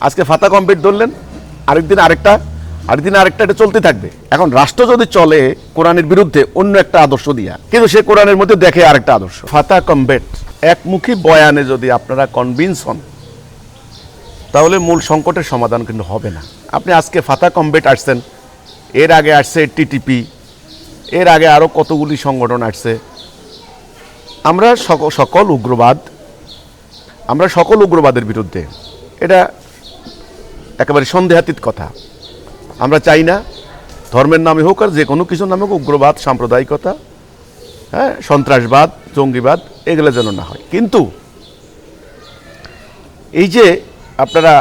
আজকে ফাতা কমপ্লিট ধরলেন, আরেকদিন আরেকটা, এটা চলতে থাকবে। এখন রাষ্ট্র যদি চলে কোরআনের বিরুদ্ধে অন্য একটা আদর্শ দিয়া, কিন্তু সে কোরআনের মধ্যে দেখে আরেকটা আদর্শ। ফাতা কমবেট একমুখী বয়ানে যদি আপনারা কনভিন্স হন, তাহলে মূল সংকটের সমাধান কিন্তু হবে না। আপনি আজকে ফাতা কমবেট আসছেন, এর আগে আসছে টিটিপি, এর আগে আরও কতগুলি সংগঠন আসছে। আমরা সকল উগ্রবাদের বিরুদ্ধে, এটা একেবারে সন্দেহাতীত কথা। আমরা চাই না ধর্মের নামে হোক আর যে কোনো কিছুর নামে হোক উগ্রবাদ, সাম্প্রদায়িকতা, সন্ত্রাসবাদ, জঙ্গিবাদ এগুলো যেন না হয়। কিন্তু এই যে আপনারা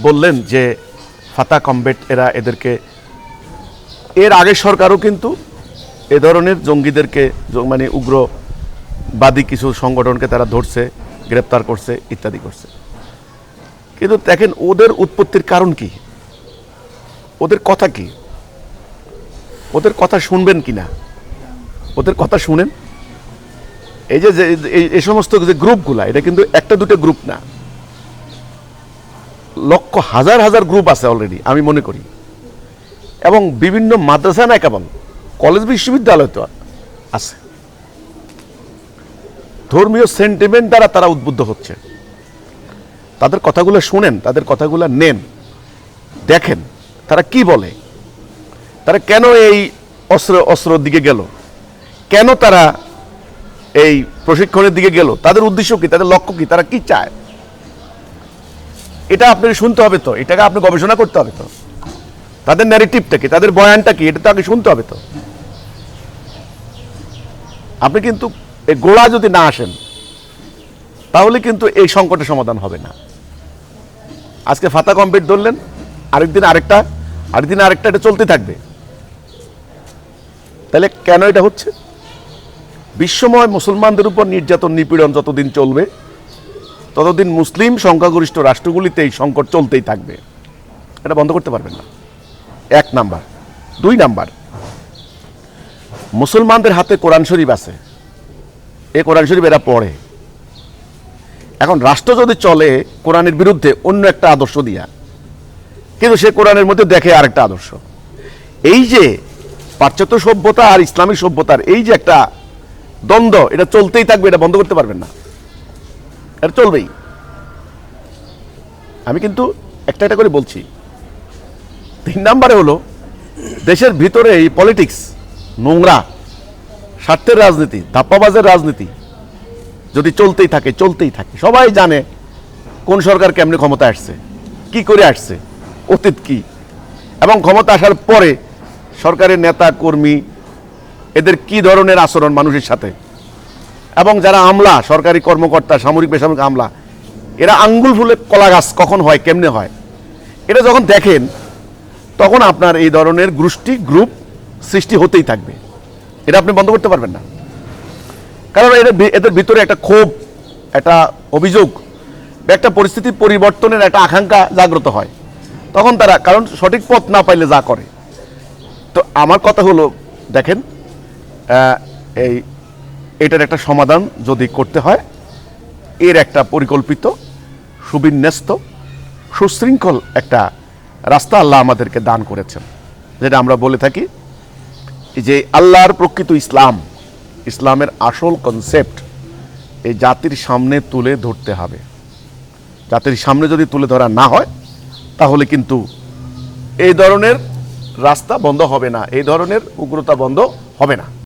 বললেন যে ফাতা কমবেট এদেরকে, এর আগের সরকারও কিন্তু এ ধরনের জঙ্গিদেরকে, মানে উগ্রবাদী কিছু সংগঠনকে তারা ধরছে, গ্রেপ্তার করছে, ইত্যাদি করছে। কিন্তু দেখেন ওদের উৎপত্তির কারণ কি, ওদের কথা কি, ওদের কথা শুনবেন কিনা, ওদের কথা শুনেন। এই যে এই সমস্ত যে গ্রুপগুলা, এটা কিন্তু একটা দুটো গ্রুপ না, লক্ষ হাজার হাজার গ্রুপ আছে অলরেডি আমি মনে করি। এবং বিভিন্ন মাদ্রাসা না, কেবল কলেজ বিশ্ববিদ্যালয় তো আছে। ধর্মীয় সেন্টিমেন্ট দ্বারা তারা উদ্বুদ্ধ হচ্ছে। তাদের কথাগুলো শুনেন, তাদের কথাগুলো নেন, দেখেন তারা কি বলে, তারা কেন এই অস্ত্র দিকে গেল, কেন তারা এই প্রশিক্ষণের দিকে গেল, তাদের উদ্দেশ্য কি, তাদের লক্ষ্য কি, তারা কি চায়, এটা আপনাকে শুনতে হবে। তো এটাকে আপনি গবেষণা করতে হবে। তো তাদের ন্যারেটিভটা কি, তাদের বয়ানটা কি, এটা তো আগে শুনতে হবে। তো আপনি কিন্তু এই গোড়া যদি না আসেন, তাহলে কিন্তু এই সংকটের সমাধান হবে না। আজকে ফাতা কমপ্লিট ধরলেন, আরেকদিন আরেকটা, এটা চলতে থাকবে। তাহলে কেন এটা হচ্ছে? বিশ্বময় মুসলমানদের উপর নির্যাতন, নিপীড়ন যতদিন চলবে, ততদিন মুসলিম সংখ্যাগরিষ্ঠ রাষ্ট্রগুলিতে এই সংকট চলতেই থাকবে। এটা বন্ধ করতে পারবেন না, 1 নাম্বার। 2 নাম্বার, মুসলমানদের হাতে কোরআন শরীফ আছে, এই কোরআন শরীফ এরা পড়ে। এখন রাষ্ট্র যদি চলে কোরআনের বিরুদ্ধে অন্য একটা আদর্শ দিয়া, কিন্তু সে কোরআনের মধ্যে দেখে আরেকটা আদর্শ। এই যে পাশ্চাত্য সভ্যতা আর ইসলামিক সভ্যতার এই যে একটা দ্বন্দ্ব, এটা চলতেই থাকবে, এটা বন্ধ করতে পারবেন না, এটা চলবেই। আমি কিন্তু একটা একটা করে বলছি। 3 নাম্বারে হলো, দেশের ভিতরে এই পলিটিক্স, নোংরা স্বার্থের রাজনীতি, ধাপ্পাবাজের রাজনীতি যদি চলতেই থাকে, সবাই জানে কোন সরকার কেমনে ক্ষমতা আসছে, কি করে আসছে, অতীত কি, এবং ক্ষমতা আসার পরে সরকারের নেতা কর্মী এদের কি ধরনের আচরণ মানুষের সাথে, এবং যারা আমলা, সরকারি কর্মকর্তা, সামরিক বেসামরিক আমলা, এরা আঙ্গুল ফুলে কলা গাছ কখন হয়, কেমনে হয়, এটা যখন দেখেন, তখন আপনার এই ধরনের গ্রুপ সৃষ্টি হতেই থাকবে। এটা আপনি বন্ধ করতে পারবেন না। কারণ এদের ভিতরে একটা ক্ষোভ, একটা অভিযোগ, একটা পরিস্থিতি পরিবর্তনের একটা আকাঙ্ক্ষা জাগ্রত হয়। তখন তারা, কারণ সঠিক পথ না পাইলে যা করে। তো আমার কথা হলো, দেখেন এটার একটা সমাধান যদি করতে হয়, এর একটা পরিকল্পিত, সুবিন্যস্ত, সুশৃঙ্খল একটা রাস্তা আল্লাহ আমাদেরকে দান করেছেন। যেটা আমরা বলে থাকি যে আল্লাহর প্রকৃত ইসলামের আসল কনসেপ্ট এই জাতির সামনে তুলে ধরতে হবে। জাতির সামনে যদি তুলে ধরা না হয়, তাহলে কিন্তু এই ধরনের রাস্তা বন্ধ হবে না, এই ধরনের উগ্রতা বন্ধ হবে না।